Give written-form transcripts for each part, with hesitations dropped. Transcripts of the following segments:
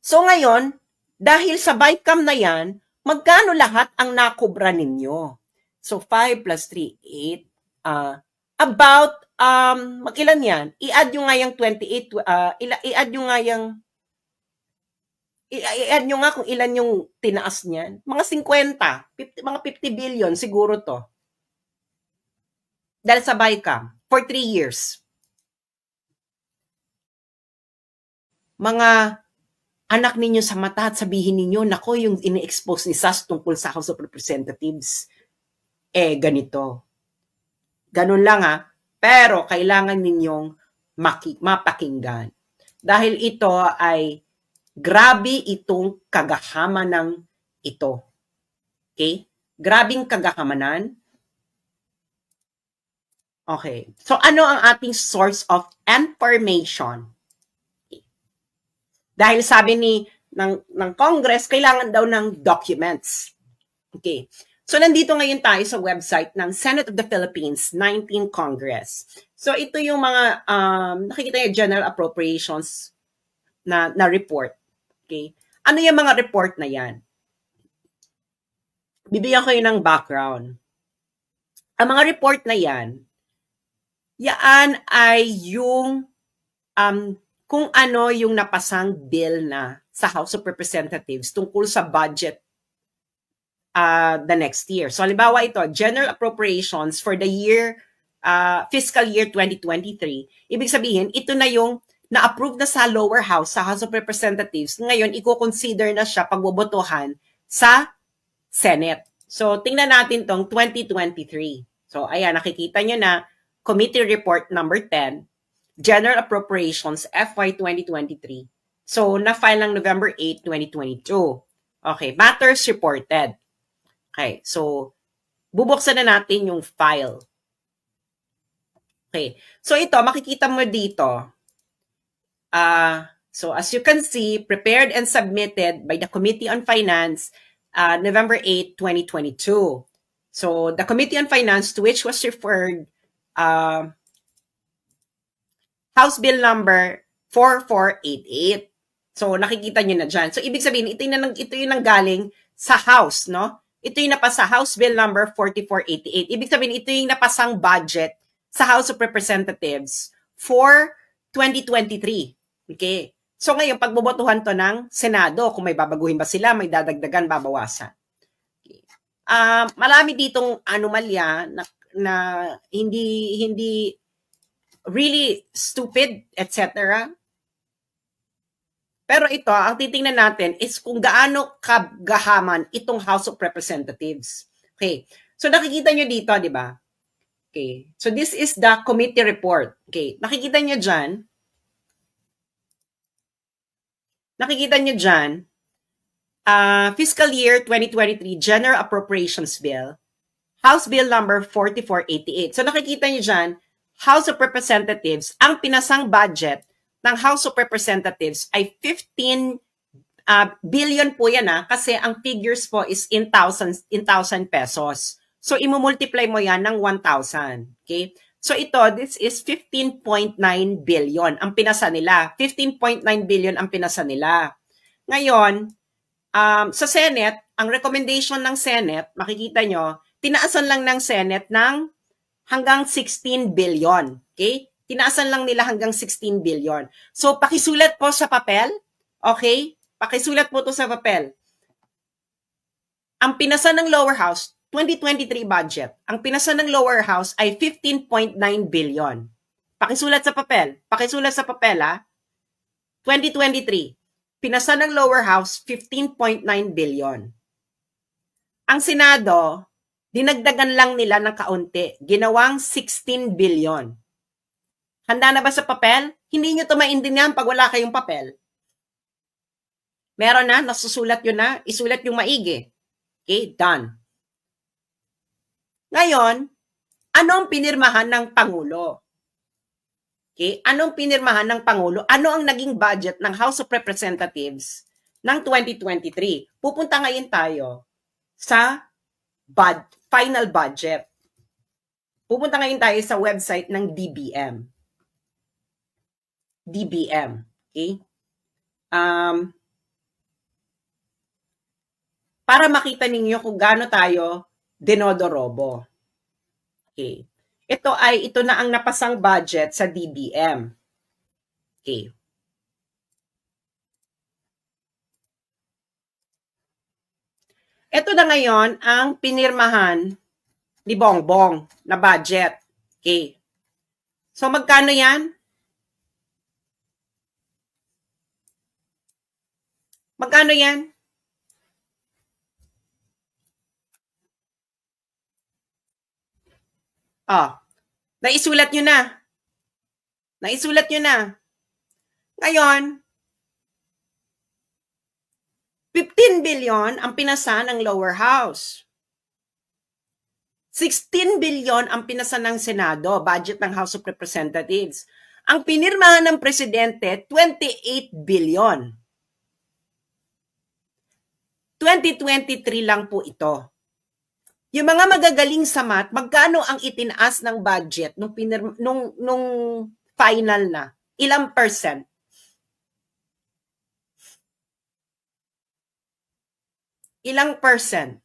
So ngayon, dahil sa BICAM na yan, magkano lahat ang nakubra ninyo? So 5 plus 3, 8. About, mag-ilan yan? I-add nyo nga yung 28, i-add nyo nga yung, i-add nyo nga kung ilan yung tinaas niyan. Mga 50, mga 50 billion siguro to. Dahil sa BICAM, for 3 years. Mga anak ninyo sa mata at sabihin ninyo, nako, yung ini-expose ni SAS tungkol sa House of Representatives, ganito. Ganun lang pero kailangan ninyong mapakinggan. Dahil ito ay grabe itong kagahamanan ito. Okay? Grabing kagahamanan. Okay. So ano ang ating source of information? Dahil sabi ng Congress, kailangan daw ng documents. Okay. So, nandito ngayon tayo sa website ng Senate of the Philippines, 19th Congress. So, ito yung mga, nakikita yung General Appropriations na report. Okay. Ano yung mga report na yan? Bibigyan ko yun ng background. Ang mga report na yan ay yung kung ano yung napasang bill na sa House of Representatives tungkol sa budget the next year. So, halimbawa ito, General Appropriations for the year, fiscal year 2023. Ibig sabihin, ito na yung na-approve na sa lower house, sa House of Representatives. Ngayon, i-consider na siya pagbobotohan sa Senate. So, tingnan natin tong 2023. So, ayan, nakikita nyo na Committee Report number 10, General Appropriations FY 2023. So, na-file ng November 8, 2022. Okay, matters reported. Okay, so, bubuksan na natin yung file. Okay, so ito, makikita mo dito. So, as you can see, prepared and submitted by the Committee on Finance, November 8, 2022. So, the Committee on Finance to which was referred, House Bill number 4488. So, nakikita nyo na dyan. So, ibig sabihin, ito yung nanggaling sa House, no? Ito yung napasa House Bill number 4488. Ibig sabihin, ito yung napasang budget sa House of Representatives for 2023. Okay? So, ngayon, pagbobotohan to ng Senado, kung may babaguhin ba sila, may dadagdagan, babawasan. Okay. Marami ditong anomalya na hindi really stupid, etc. Pero ito, ang titingnan natin is kung gaano kagahaman itong House of Representatives. Okay. So, nakikita nyo dito, di ba? Okay. So, this is the committee report. Okay. Nakikita nyo dyan. Fiscal year 2023 General Appropriations Bill, House Bill number 4488. So, nakikita nyo dyan, House of Representatives, ang pinasang budget ng House of Representatives ay 15 billion po yan kasi ang figures po is in thousand pesos. So, imumultiply mo yan ng 1,000. Okay? So, this is 15.9 billion ang pinasa nila. 15.9 billion ang pinasa nila. Ngayon, sa Senate, ang recommendation ng Senate, makikita nyo, tinaasan lang ng Senate ng hanggang 16 billion. Okay? Tinaasan lang nila hanggang 16 billion. So, pakisulat po sa papel. Okay? Pakisulat po to sa papel. Ang pinasa ng lower house, 2023 budget. Ang pinasa ng lower house ay 15.9 billion. Pakisulat sa papel. Pakisulat sa papel, 2023. Pinasa ng lower house, 15.9 billion. Ang Senado, dinagdagan lang nila ng kaunti. Ginawang 16 billion. Handa na ba sa papel? Hindi nyo ito maintindihan pag wala kayong papel. Meron na, nasusulat yun na, isulat yung maigi. Okay, done. Ngayon, anong pinirmahan ng Pangulo? Okay, anong pinirmahan ng Pangulo? Ano ang naging budget ng House of Representatives ng 2023? Pupunta ngayon tayo sa final budget. Pupunta ngayon tayo sa website ng DBM. DBM. Okay? para makita ninyo kung gaano tayo dinodorobo. Okay. Ito na ang napasang budget sa DBM. Okay. Ito na ngayon ang pinirmahan ni Bongbong na budget. Okay. So magkano yan? Magkano yan? Naisulat nyo na. Naisulat nyo na. Ngayon, 15 billion ang pinasa ng lower house. 16 billion ang pinasa ng Senado, budget ng House of Representatives. Ang pinirmahan ng presidente, 28 billion. 2023 lang po ito. Yung mga magagaling sa math, magkano ang itinaas ng budget nung final na? Ilang percent? Ilang percent?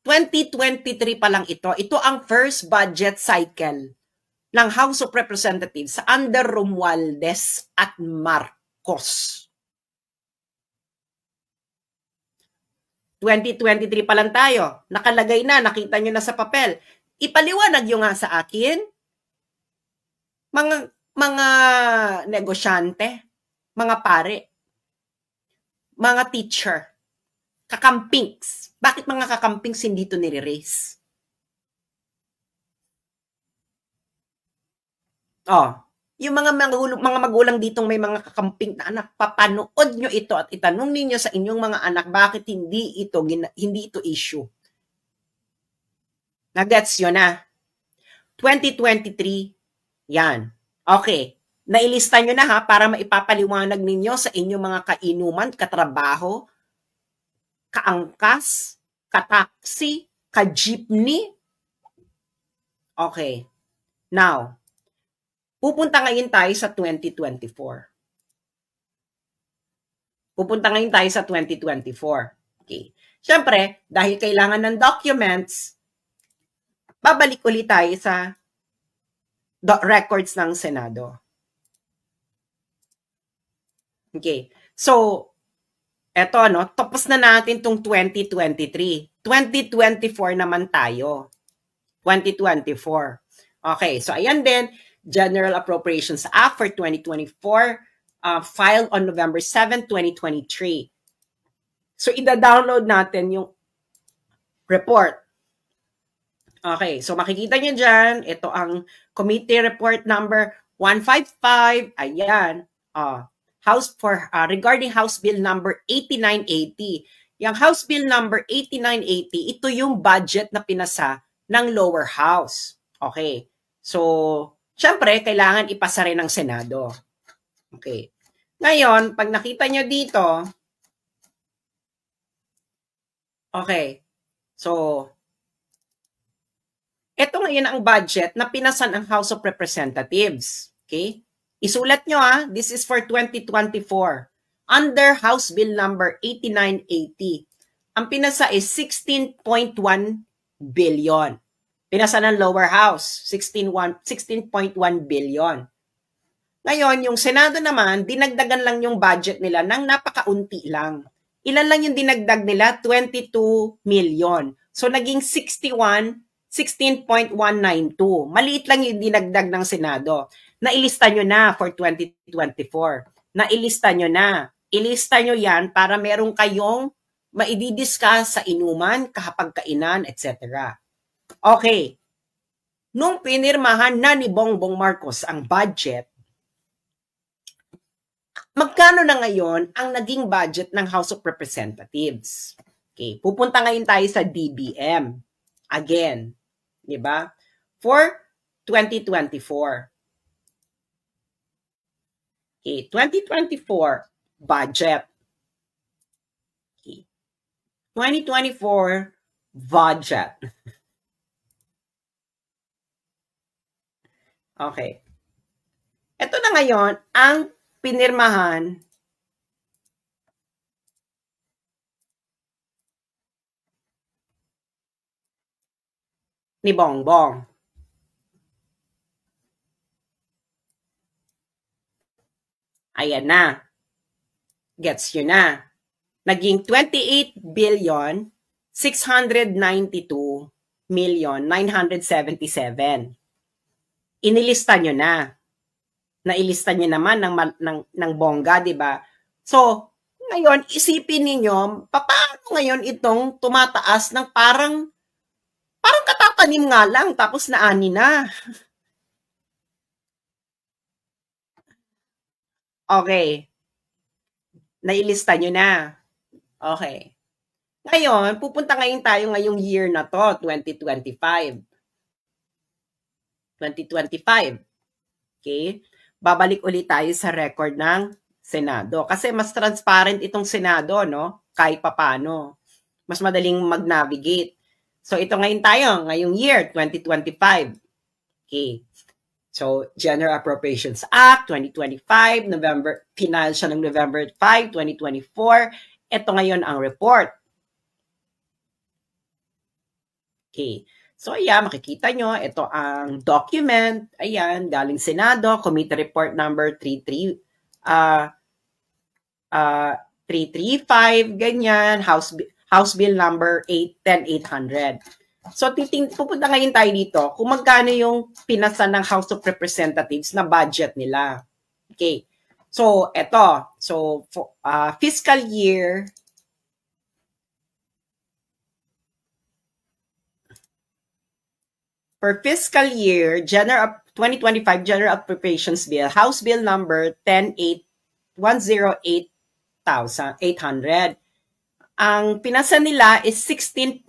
2023 pa lang ito. Ito ang first budget cycle ng House of Representatives under Romualdez at Marcos. 2023 pa lang tayo. Nakalagay na, nakita nyo na sa papel. Ipaliwanag nyo nga sa akin, mga negosyante, mga pare, mga teacher, kakampings. Bakit mga kakampings hindi ito nire-raise? Yung mga magulang ditong may mga kakamping na anak, papanood nyo ito at itanong ninyo sa inyong mga anak bakit hindi ito issue. Nagets yun na. 2023, yan. Okay. Nailista nyo na ha para maipapaliwanag ninyo sa inyong mga kainuman, katrabaho, kaangkas, kataksi, ka-jeepney. Okay. Now, pupunta ngayon tayo sa 2024. Okay. Siyempre, dahil kailangan ng documents, babalik ulit tayo sa records ng Senado. Okay. So, eto, tapos na natin itong 2023. 2024 naman tayo. 2024. Okay. So, ayan din. General Appropriations Act for 2024 filed on November 7, 2023. So, ida-download natin yung report. Okay, so makikita nyo dyan, ito ang committee report number 155. Ayan, regarding House Bill number 8980. Yung House Bill number 8980, ito yung budget na pinasa ng lower house. Okay, so siyempre, kailangan ipasa rin ng Senado. Okay. Ngayon, pag nakita nyo dito, okay. So, ito ngayon ang budget na pinasa ng House of Representatives. Okay? Isulat nyo this is for 2024. Under House Bill number 8980. Ang pinasa is 16.1 billion. Pinasa ng lower house, 16.1 billion. Ngayon, yung Senado naman, dinagdagan lang yung budget nila ng napakaunti lang. Ilan lang yung dinagdag nila? 22 million. So, naging 16.192. Maliit lang yung dinagdag ng Senado. Nailista nyo na for 2024. Nailista nyo na. Ilista nyo yan para meron kayong maididiscuss sa inuman, kahapagkainan, etc. Okay, nung pinirmahan na ni Bongbong Marcos ang budget, magkano na ngayon ang naging budget ng House of Representatives? Okay, pupunta ngayon tayo sa DBM. Again, di ba? For 2024. Okay, 2024 budget. Okay. 2024 budget. Okay. Ito na ngayon ang pinirmahan ni Bongbong. Ayan na. Gets yun na. Naging 28,692,977. Inilista nyo na. Nailista nyo naman ng bongga, di ba? So, ngayon, isipin ninyo, paano ngayon itong tumataas ng parang katatanim nga lang, tapos naani na. Okay. Nailista nyo na. Okay. Ngayon, pupunta ngayon tayo ngayong year na to, 2025. 2025. Okay? Babalik ulit tayo sa record ng Senado. Kasi mas transparent itong Senado, no? Kahit papano. Mas madaling mag-navigate. So, ito ngayon tayo, ngayong year, 2025. Okay. So, General Appropriations Act, 2025, final siya ng November 5, 2024. Ito ngayon ang report. Okay. So, ayan, makikita nyo, ito ang document. Ayan, galing Senado, Committee Report number 335, ganyan, House Bill number 10800. So, pupunta ngayon tayo dito kung magkano yung pinasa ng House of Representatives na budget nila. Okay. So, eto. So, fiscal year for fiscal year 2025 General Appropriations Bill, House Bill number 108,800. Ang pinasa nila is 16.34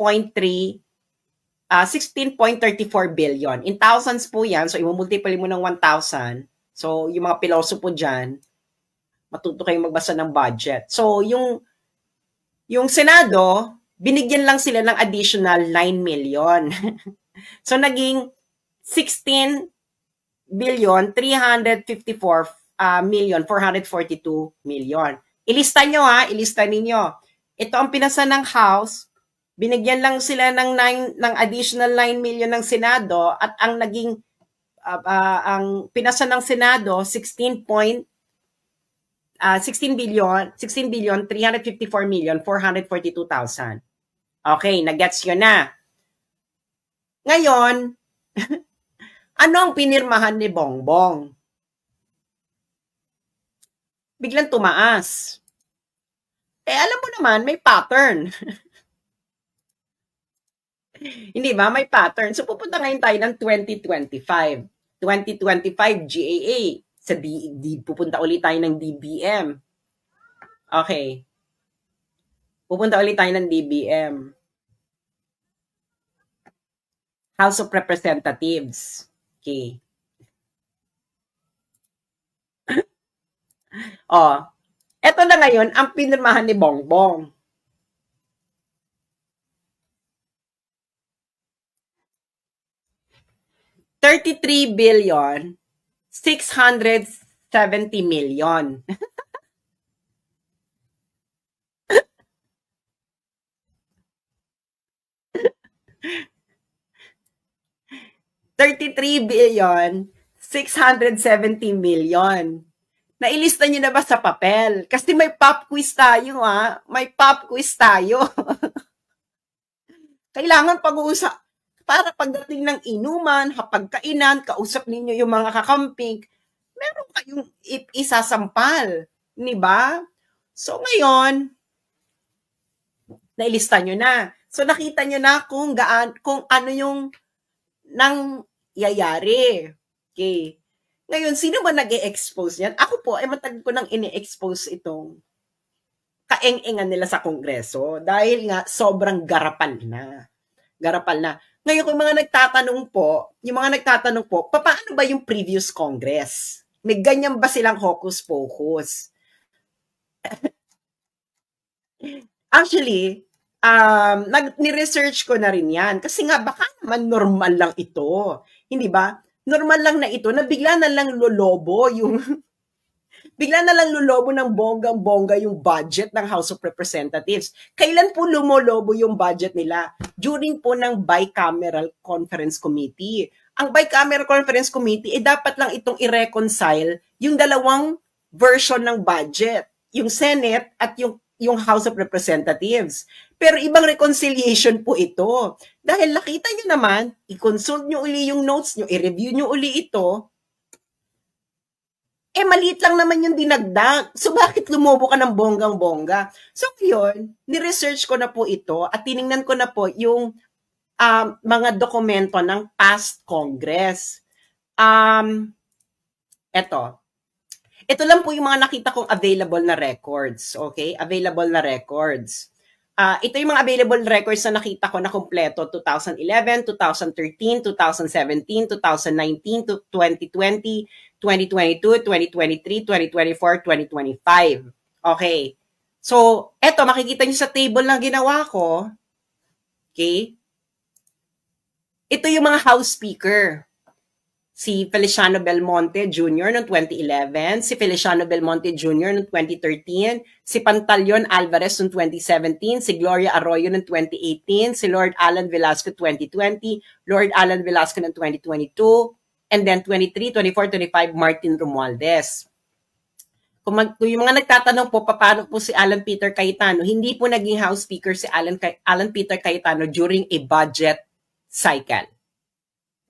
billion. In thousands po yan. So, i-multiply mo ng 1,000. So, yung mga piloso po dyan, matuto kayong magbasa ng budget. So, yung Senado, binigyan lang sila ng additional 9 million. So, naging 16,354,442,000,000. Ilista nyo ha, ilista ninyo. Ito ang pinasa ng House, binigyan lang sila ng additional 9 million ng Senado at ang naging ang pinasa ng Senado 16 billion 354,442,000. Okay, nagets yun na. Ngayon, ano ang pinirmahan ni Bongbong? Biglang tumaas. Alam mo naman, may pattern. Hindi ba? May pattern. So, pupunta ngayon tayo ng 2025. 2025 GAA. Pupunta ulit tayo ng DBM. Okay. Pupunta ulit tayo ng DBM. House of Representatives. Okay. Eto na ngayon ang pinirmahan ni Bongbong. $33,670,000,000. $33,670,000,000. Nailista nyo na ba sa papel? Kasi may pop quiz tayo, ha? May pop quiz tayo. Kailangan pag-uusap. Para pagdating ng inuman, hapagkainan, kausap ninyo yung mga kakamping, meron kayong isasampal. Di ba? So, ngayon, nailista nyo na. So, nakita nyo na kung ano yung nangyayari. Okay. Ngayon, sino ba nag-e-expose yan? Ako po, matagal ko nang ini-expose itong kaeng-engan nila sa Kongreso dahil nga sobrang garapal na. Garapal na. Ngayon, kung mga nagtatanong po, paano ba yung previous Congress? May ganyan ba silang hocus-pocus? Actually, ni-research ko na rin yan. Kasi nga, baka naman normal lang ito. Hindi ba? Normal lang na ito, na bigla na lang lolobo yung bigla na lang lulobo ng bonggang-bongga yung budget ng House of Representatives. Kailan po lumolobo yung budget nila? During po ng Bicameral Conference Committee. Ang Bicameral Conference Committee, dapat lang itong i-reconcile yung dalawang version ng budget. Yung Senate at yung House of Representatives. Pero ibang reconciliation po ito. Dahil nakita nyo naman, i-consult nyo uli yung notes nyo, i-review nyo uli ito, maliit lang naman yung dinagdag. So, bakit lumobo ka ng bonggang-bongga? So, ngayon, ni-research ko na po ito at tiningnan ko na po yung mga dokumento ng past Congress. Ito lang po yung mga nakita kong available na records. Okay? Available na records. Ito yung mga available records na nakita ko na kompleto 2011, 2013, 2017, 2019, 2020, 2022, 2023, 2024, 2025. Okay. So, eto, makikita nyo sa table na ginawa ko. Okay. Ito yung mga House Speaker. Si Feliciano Belmonte Jr. noong 2011, si Feliciano Belmonte Jr. noong 2013, si Pantaleon Alvarez noong 2017, si Gloria Arroyo noong 2018, si Lord Alan Velasco 2020, Lord Alan Velasco noong 2022, and then 23, 24, 25, Martin Romualdez. Kung yung mga nagtatanong po, paano po si Alan Peter Cayetano, hindi po naging House Speaker si Alan Peter Cayetano during a budget cycle.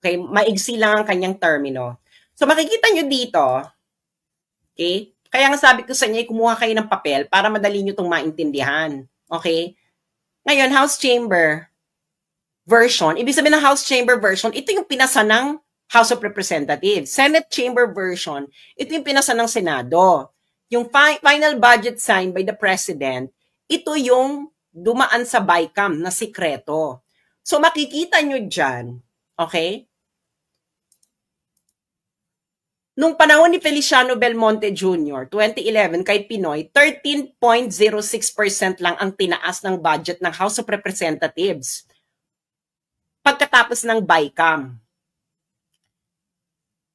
Okay, maigsi lang ang kanyang termino. So makikita nyo dito, okay? Kaya nga sabi ko sa inyo, kumuha kayo ng papel para madali nyo itong maintindihan. Okay? Ngayon, House Chamber version, ibig sabihin ng House Chamber version, ito yung pinasa ng House of Representatives. Senate Chamber version, ito yung pinasa ng Senado. Yung final budget signed by the President, ito yung dumaan sa BICAM na sikreto. So makikita nyo dyan, okay? Nung panahon ni Feliciano Belmonte Jr., 2011, kay Pinoy, 13.06% lang ang tinaas ng budget ng House of Representatives pagkatapos ng BICAM.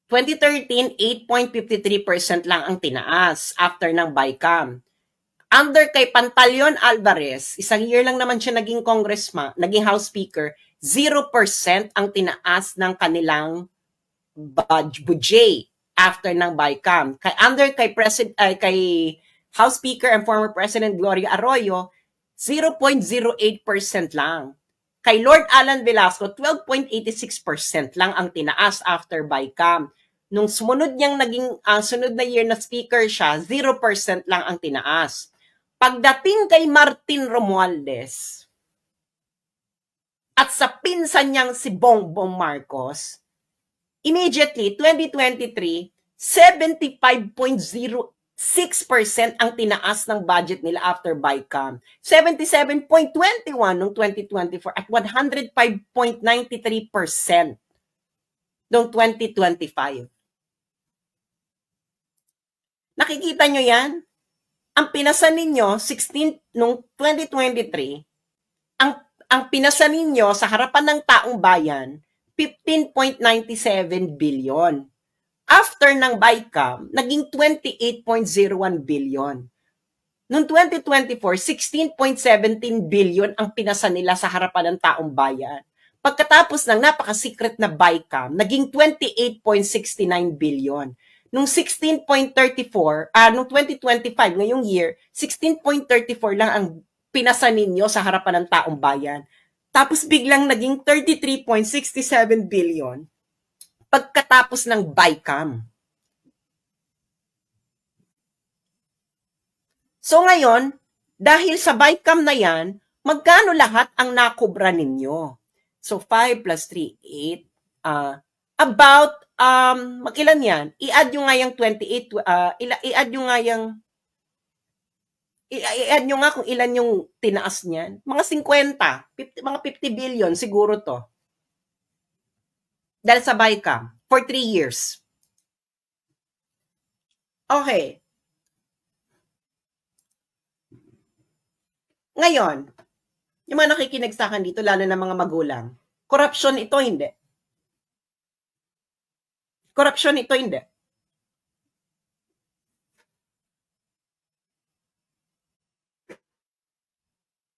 2013, 8.53% lang ang tinaas after ng BICAM. Under kay Pantaleon Alvarez, isang year lang naman siya naging congressman, naging House Speaker, 0% ang tinaas ng kanilang budget after ng BICAM. Kay House Speaker and former President Gloria Arroyo, 0.08% lang. Kay Lord Alan Velasco, 12.86% lang ang tinaas after BICAM. Nung sumunod niyang naging sunod na year na speaker siya, 0% lang ang tinaas. Pagdating kay Martin Romualdez at sa pinsan niyang si Bongbong Marcos, immediately, 2023, 75.06% ang tinaas ng budget nila after BICAM. 77.21 noong 2024 at 105.93% noong 2025. Nakikita nyo yan? Ang pinasa ninyo, 16 noong 2023, ang pinasa ninyo sa harapan ng taong bayan, 15.97 billion. After ng BICAM, naging 28.01 billion. Noong 2024, 16.17 billion ang pinasa nila sa harapan ng taong bayan. Pagkatapos ng napaka-secret na BICAM, naging 28.69 billion. Noong 16.34, noong 2025, ngayong year, 16.34 lang ang pinasa ninyo sa harapan ng taong bayan. Tapos biglang naging 33.67 billion pagkatapos ng BICAM. So ngayon, dahil sa BICAM na yan, magkano lahat ang nakubra ninyo? So 5 plus 3, 8. About, mag-ilan yan? I-add nyo nga yung 28, i-add nyo nga yung i-add nyo nga kung ilan yung tinaas niyan. Mga 50, mga 50 billion siguro to. Dahil sa BICAM, for 3 years. Okay. Ngayon, yung mga nakikinig sa akin dito, lalo na mga magulang, corruption ito, hindi. Corruption ito, hindi.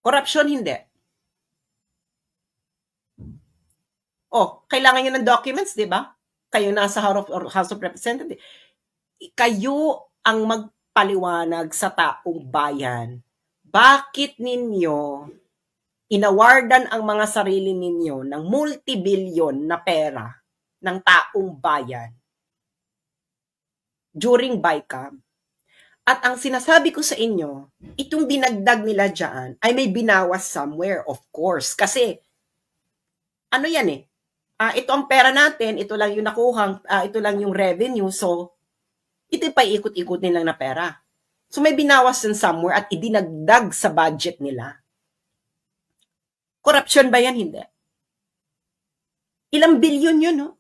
Corruption, hindi. Kailangan nyo ng documents, di ba? Kayo nasa House of Representatives. Kayo ang magpaliwanag sa taong bayan. Bakit ninyo inawardan ang mga sarili ninyo ng multi-billion na pera ng taong bayan during BICAM? At ang sinasabi ko sa inyo, itong dinagdag nila dyan ay may binawas somewhere, of course. Kasi, ano yan eh, ito ang pera natin, ito lang yung nakuhang, ito lang yung revenue, so, ito pa ikot-ikot nilang na pera. So, may binawas yan somewhere at idinagdag sa budget nila. Corruption ba yan? Hindi. Ilang bilyon yun, no?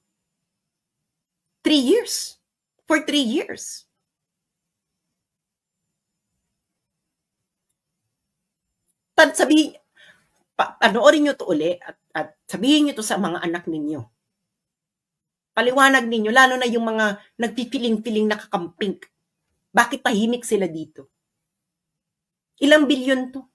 3 years. For 3 years. Sabihin, panoorin nyo to uli at sabihin nyo to sa mga anak ninyo. Paliwanag ninyo, lalo na yung mga nagpipiling-piling nakakamping. Bakit tahimik sila dito? Ilang bilyon to?